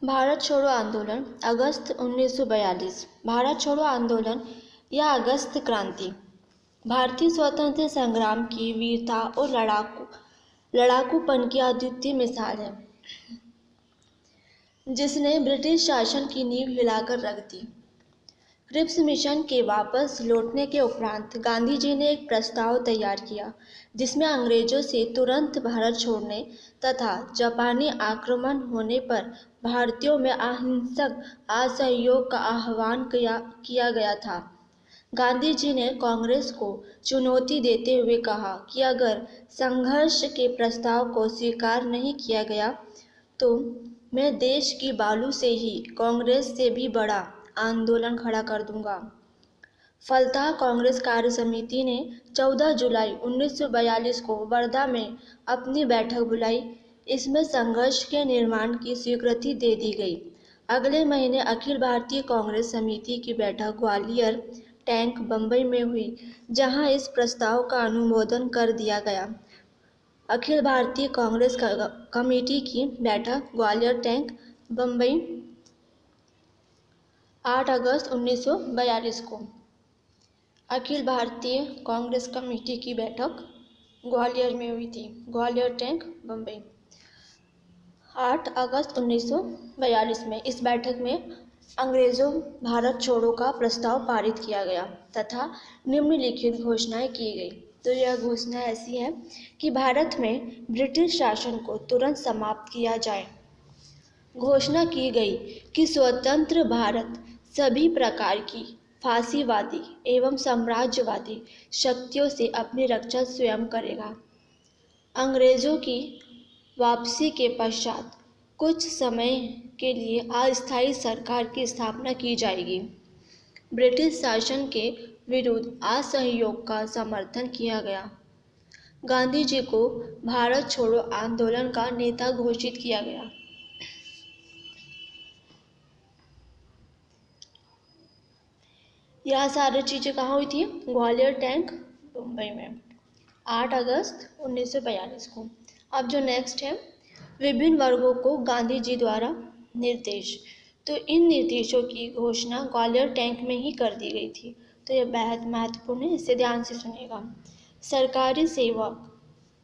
भारत छोड़ो आंदोलन अगस्त 1942। भारत छोड़ो आंदोलन या अगस्त क्रांति भारतीय स्वतंत्रता संग्राम की वीरता और लड़ाकूपन की अद्वितीय मिसाल है, जिसने ब्रिटिश शासन की नींव हिलाकर रख दी। क्रिप्स मिशन के वापस लौटने के उपरांत गांधी जी ने एक प्रस्ताव तैयार किया, जिसमें अंग्रेजों से तुरंत भारत छोड़ने तथा जापानी आक्रमण होने पर भारतीयों में अहिंसक असहयोग का आह्वान किया गया था। गांधी जी ने कांग्रेस को चुनौती देते हुए कहा कि अगर संघर्ष के प्रस्ताव को स्वीकार नहीं किया गया तो मैं देश की बालू से ही कांग्रेस से भी बड़ा आंदोलन खड़ा कर दूंगा। फलतः कांग्रेस कार्य समिति ने 14 जुलाई 1942 को वर्धा में अपनी बैठक बुलाई। इसमें संघर्ष के निर्माण की स्वीकृति दे दी गई। अगले महीने अखिल भारतीय कांग्रेस समिति की बैठक ग्वालियर टैंक बम्बई में हुई, जहां इस प्रस्ताव का अनुमोदन कर दिया गया। अखिल भारतीय कांग्रेस कमेटी की बैठक ग्वालियर टैंक बम्बई 8 अगस्त 1942 को। अखिल भारतीय कांग्रेस कमेटी की बैठक ग्वालियर में हुई थी, ग्वालियर टैंक बम्बई 8 अगस्त 1942 में। इस बैठक में अंग्रेजों भारत छोड़ो का प्रस्ताव पारित किया गया तथा निम्नलिखित घोषणाएं की गई। तो यह घोषणा ऐसी है कि भारत में ब्रिटिश शासन को तुरंत समाप्त किया जाए। घोषणा की गई कि स्वतंत्र भारत सभी प्रकार की फांसीवादी एवं साम्राज्यवादी शक्तियों से अपनी रक्षा स्वयं करेगा। अंग्रेजों की वापसी के पश्चात कुछ समय के लिए अस्थायी सरकार की स्थापना की जाएगी। ब्रिटिश शासन के विरुद्ध असहयोग का समर्थन किया गया। गांधी जी को भारत छोड़ो आंदोलन का नेता घोषित किया गया। यह सारी चीज़ें कहाँ हुई थी? ग्वालियर टैंक मुंबई में 8 अगस्त 1942 को। अब जो नेक्स्ट है, विभिन्न वर्गों को गांधी जी द्वारा निर्देश। तो इन निर्देशों की घोषणा ग्वालियर टैंक में ही कर दी गई थी। तो यह बेहद महत्वपूर्ण है, इसे ध्यान से सुनिएगा।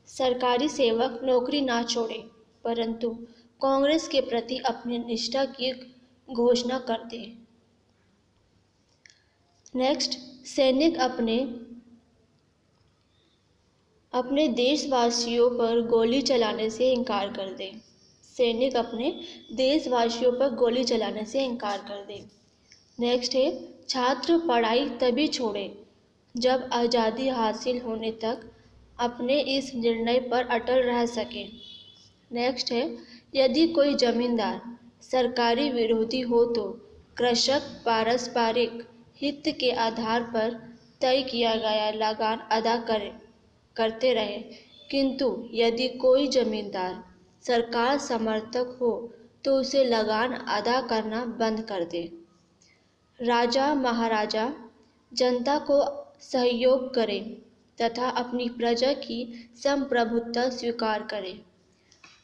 सरकारी सेवक नौकरी ना छोड़े, परंतु कांग्रेस के प्रति अपनी निष्ठा की घोषणा कर दे। नेक्स्ट, सैनिक अपने देशवासियों पर गोली चलाने से इनकार कर दे। सैनिक अपने देशवासियों पर गोली चलाने से इनकार कर दे। नेक्स्ट है, छात्र पढ़ाई तभी छोड़े जब आज़ादी हासिल होने तक अपने इस निर्णय पर अटल रह सके। नेक्स्ट है, यदि कोई जमींदार सरकारी विरोधी हो तो कृषक पारस्परिक हित के आधार पर तय किया गया लगान अदा करते रहे, किंतु यदि कोई जमींदार सरकार समर्थक हो तो उसे लगान अदा करना बंद कर दे। राजा महाराजा जनता को सहयोग करें तथा अपनी प्रजा की संप्रभुता स्वीकार करें।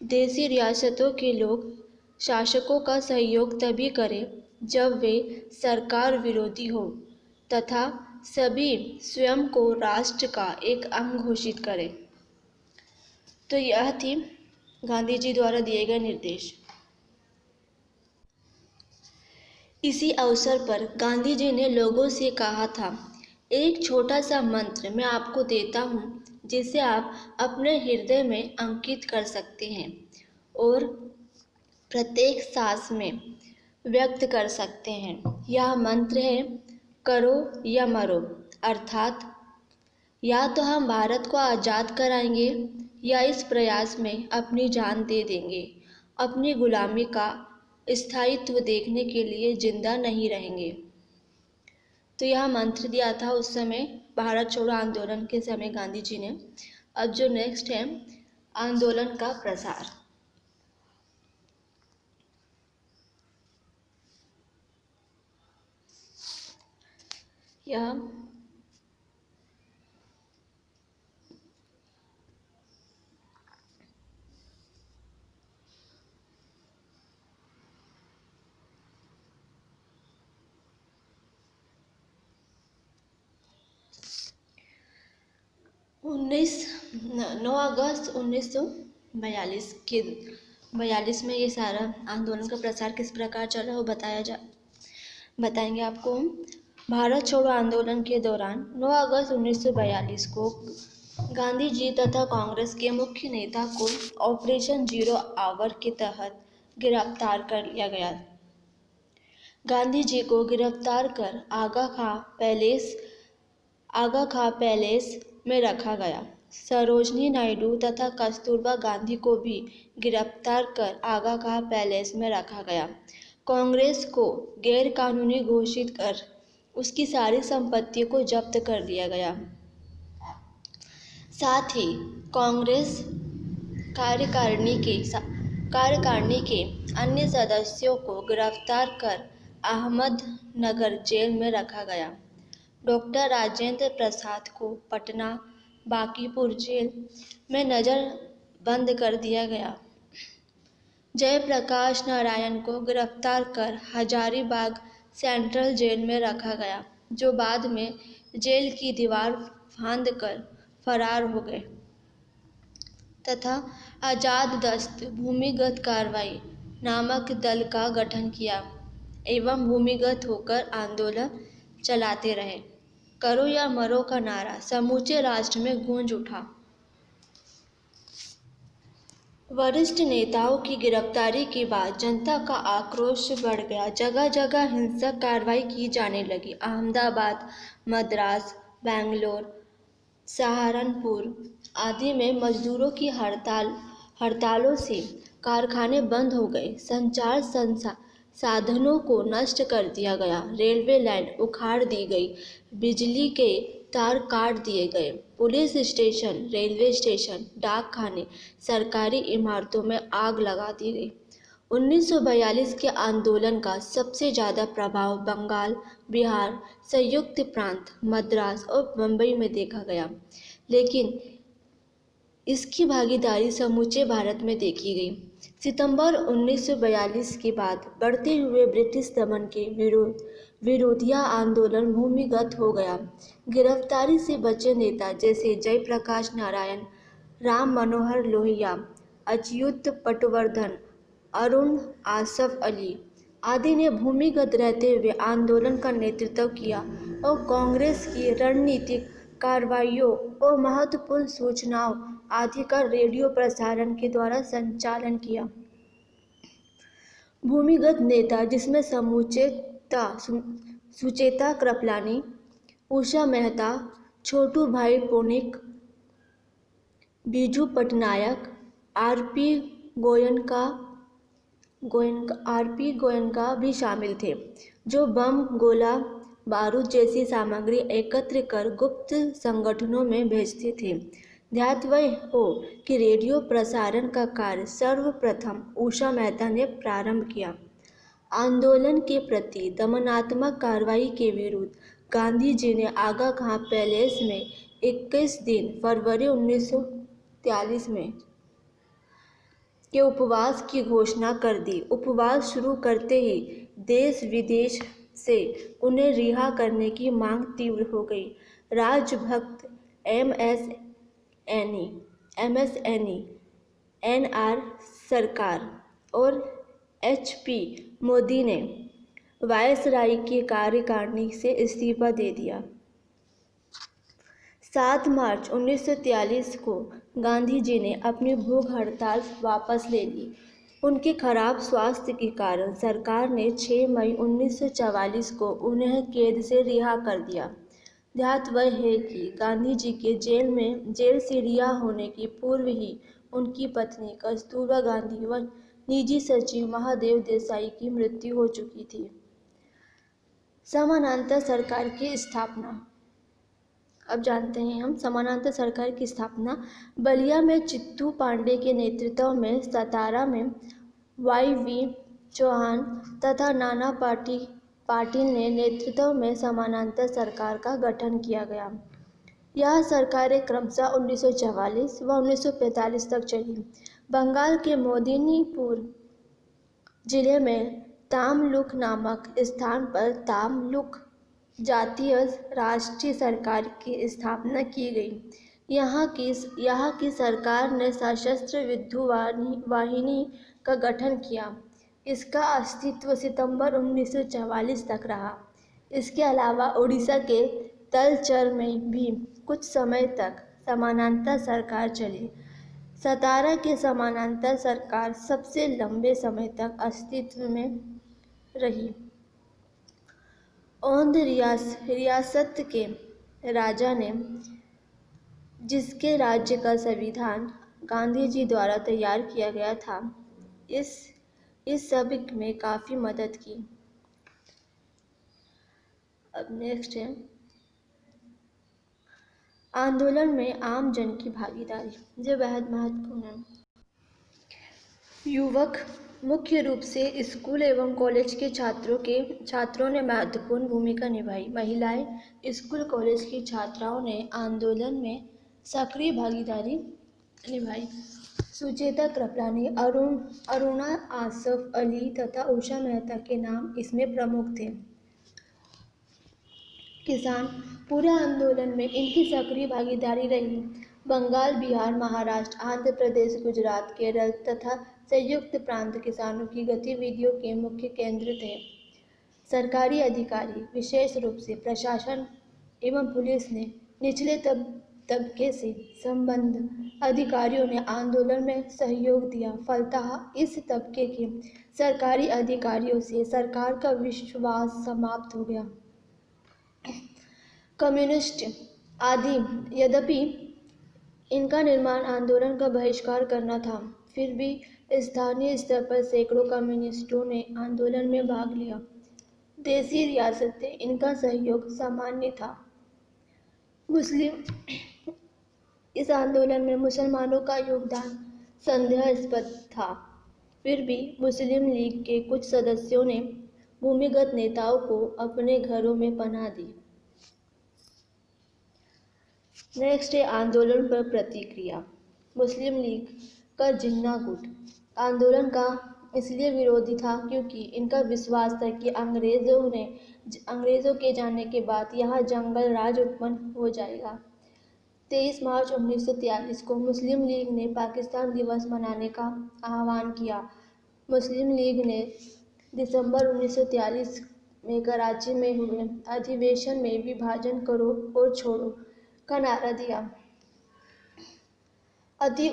देशी रियासतों के लोग शासकों का सहयोग तभी करें जब वे सरकार विरोधी हो तथा सभी स्वयं को राष्ट्र का एक अंग घोषित करें। तो यह थी गांधी जी द्वारा दिए गए निर्देश। इसी अवसर पर गांधी जी ने लोगों से कहा था, एक छोटा सा मंत्र मैं आपको देता हूँ, जिसे आप अपने हृदय में अंकित कर सकते हैं और प्रत्येक सांस में व्यक्त कर सकते हैं। यह मंत्र है, करो या मरो, अर्थात या तो हम भारत को आज़ाद कराएंगे या इस प्रयास में अपनी जान दे देंगे। अपनी गुलामी का स्थायित्व देखने के लिए जिंदा नहीं रहेंगे। तो यह मंत्र दिया था उस समय भारत छोड़ो आंदोलन के समय गांधी जी ने। अब जो नेक्स्ट है, आंदोलन का प्रसार। यह उन्नीस 9 अगस्त 1942 के 42 में ये सारा आंदोलन का प्रसार किस प्रकार चला वो बताएंगे आपको हम। भारत छोड़ो आंदोलन के दौरान 9 अगस्त 1942 को गांधी जी तथा कांग्रेस के मुख्य नेता को ऑपरेशन जीरो आवर के तहत गिरफ्तार कर लिया गया। गांधी जी को गिरफ्तार कर आगा खां पैलेस में रखा गया। सरोजनी नायडू तथा कस्तूरबा गांधी को भी गिरफ्तार कर आगा खां पैलेस में रखा गया। कांग्रेस को गैरकानूनी घोषित कर उसकी सारी संपत्ति को जब्त कर दिया गया। साथ ही कांग्रेस कार्यकारिणी के अन्य सदस्यों को गिरफ्तार कर अहमदनगर जेल में रखा गया। डॉक्टर राजेंद्र प्रसाद को पटना बांकीपुर जेल में नजरबंद कर दिया गया। जयप्रकाश नारायण को गिरफ्तार कर हजारीबाग सेंट्रल जेल में रखा गया, जो बाद में जेल की दीवार फांदकर फरार हो गए तथा आजाद दस्त भूमिगत कार्रवाई नामक दल का गठन किया एवं भूमिगत होकर आंदोलन चलाते रहे। करो या मरो का नारा समूचे राष्ट्र में गूंज उठा। वरिष्ठ नेताओं की गिरफ्तारी के बाद जनता का आक्रोश बढ़ गया। जगह जगह हिंसक कार्रवाई की जाने लगी। अहमदाबाद, मद्रास, बेंगलोर, सहारनपुर आदि में मजदूरों की हड़तालों से कारखाने बंद हो गए। संचार साधनों को नष्ट कर दिया गया। रेलवे लाइन उखाड़ दी गई। बिजली के तार काट दिए गए। पुलिस स्टेशन, रेलवे स्टेशन, डाकखाने, सरकारी इमारतों में आग लगा दी गई। 1942 के आंदोलन का सबसे ज़्यादा प्रभाव बंगाल, बिहार, संयुक्त प्रांत, मद्रास और मुंबई में देखा गया, लेकिन इसकी भागीदारी समूचे भारत में देखी गई। सितंबर 1942 के बाद बढ़ते हुए ब्रिटिश दमन के विरोधिया आंदोलन भूमिगत हो गया। गिरफ्तारी से बचे नेता जैसे जयप्रकाश नारायण, राम मनोहर लोहिया, अच्युत पटवर्धन, अरुण आसफ अली आदि ने भूमिगत रहते हुए आंदोलन का नेतृत्व किया और कांग्रेस की रणनीतिक कार्रवाइयों और महत्वपूर्ण सूचनाओं आदि का रेडियो प्रसारण के द्वारा संचालन किया। भूमिगत नेता जिसमें सुचेता कृपलानी, उषा मेहता, छोटू भाई पुनिक, बीजू पटनायक, आरपी गोयनका भी शामिल थे, जो बम, गोला बारूद जैसी सामग्री एकत्र कर गुप्त संगठनों में भेजते थे। ध्यातव्य हो कि रेडियो प्रसारण का कार्य सर्वप्रथम उषा मेहता ने प्रारंभ किया। आंदोलन के प्रति दमनात्मक कार्रवाई के विरुद्ध गांधी जी ने आगा खां पैलेस में 21 दिन फरवरी 1943 में के उपवास की घोषणा कर दी। उपवास शुरू करते ही देश विदेश से उन्हें रिहा करने की मांग तीव्र हो गई। राजभक्त एमएसएनई, एनआर सरकार और एचपी मोदी ने वायसराय की कार्यकारिणी से इस्तीफा दे दिया। 7 मार्च 1943 को गांधी जी ने अपनी भूख हड़ताल वापस ले ली। उनके खराब स्वास्थ्य के कारण सरकार ने 6 मई 1944 को उन्हें कैद से रिहा कर दिया। ध्यातव्य है कि गांधी जी के जेल से रिहा होने के पूर्व ही उनकी पत्नी कस्तूरबा गांधी व निजी सचिव महादेव देसाई की मृत्यु हो चुकी थी। समानांतर सरकार की स्थापना। अब जानते हैं हम समानांतर सरकार की स्थापना। बलिया में चित्तू पांडे के नेतृत्व में, सतारा में वाई.वी. चौहान तथा नाना पाटिल ने नेतृत्व में समानांतर सरकार का गठन किया गया। यह सरकारें क्रमशः 1944 व 1945 तक चली। बंगाल के मेदिनीपुर जिले में तामलुक नामक स्थान पर तामलुक जातीय राष्ट्रीय सरकार की स्थापना की गई। यहाँ की सरकार ने सशस्त्र वाहिनी का गठन किया। इसका अस्तित्व सितंबर 1944 तक रहा। इसके अलावा उड़ीसा के तलचर में भी कुछ समय तक समानांतर सरकार चली। सतारा की समानांतर सरकार सबसे लंबे समय तक अस्तित्व में रही। औंध रियासत के राजा ने, जिसके राज्य का संविधान गांधी जी द्वारा तैयार किया गया था, इस सब में काफ़ी मदद की। अब नेक्स्ट है आंदोलन में आम जन की भागीदारी, जो बेहद महत्वपूर्ण है। युवक मुख्य रूप से स्कूल एवं कॉलेज के छात्रों ने महत्वपूर्ण भूमिका निभाई। महिलाएं स्कूल कॉलेज की छात्राओं ने आंदोलन में सक्रिय भागीदारी निभाई। सुचेता कृपलानी, अरुणा आसफ अली तथा उषा मेहता के नाम इसमें प्रमुख थे। किसान पूरे आंदोलन में इनकी सक्रिय भागीदारी रही। बंगाल, बिहार, महाराष्ट्र, आंध्र प्रदेश, गुजरात, केरल तथा संयुक्त प्रांत किसानों की गतिविधियों के मुख्य केंद्र थे। सरकारी अधिकारी, विशेष रूप से प्रशासन एवं पुलिस ने निचले तबके से संबद्ध अधिकारियों ने आंदोलन में सहयोग दिया। फलतः इस तबके के सरकारी अधिकारियों से सरकार का विश्वास समाप्त हो गया। कम्युनिस्ट आदि, यद्यपि इनका निर्माण आंदोलन का बहिष्कार करना था, फिर भी स्थानीय स्तर पर सैकड़ों कम्युनिस्टों ने आंदोलन में भाग लिया। देशी रियासतें इनका सहयोग सामान्य था। इस आंदोलन में मुसलमानों का योगदान संदेहास्पद था। फिर भी मुस्लिम लीग के कुछ सदस्यों ने भूमिगत नेताओं को अपने घरों में पनाह दी। नेक्स्ट है आंदोलन पर प्रतिक्रिया। मुस्लिम लीग का जिन्ना गुट आंदोलन का इसलिए विरोधी था क्योंकि इनका विश्वास था कि अंग्रेज़ों के जाने के बाद यहाँ जंगल राज उत्पन्न हो जाएगा। 23 मार्च 1943 को मुस्लिम लीग ने पाकिस्तान दिवस मनाने का आह्वान किया। मुस्लिम लीग ने दिसंबर 1943 में कराची में हुए अधिवेशन में विभाजन करो और छोड़ो का नारा दिया। अति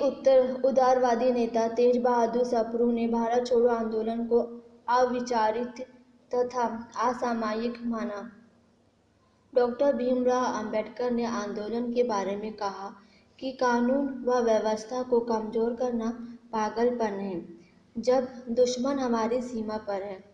उदारवादी नेता तेज बहादुर सप्रू ने भारत छोड़ो आंदोलन को अविचारित तथा असामयिक माना। डॉक्टर भीमराव अंबेडकर ने आंदोलन के बारे में कहा कि कानून व व्यवस्था को कमजोर करना पागलपन है। जब दुश्मन हमारी सीमा पर है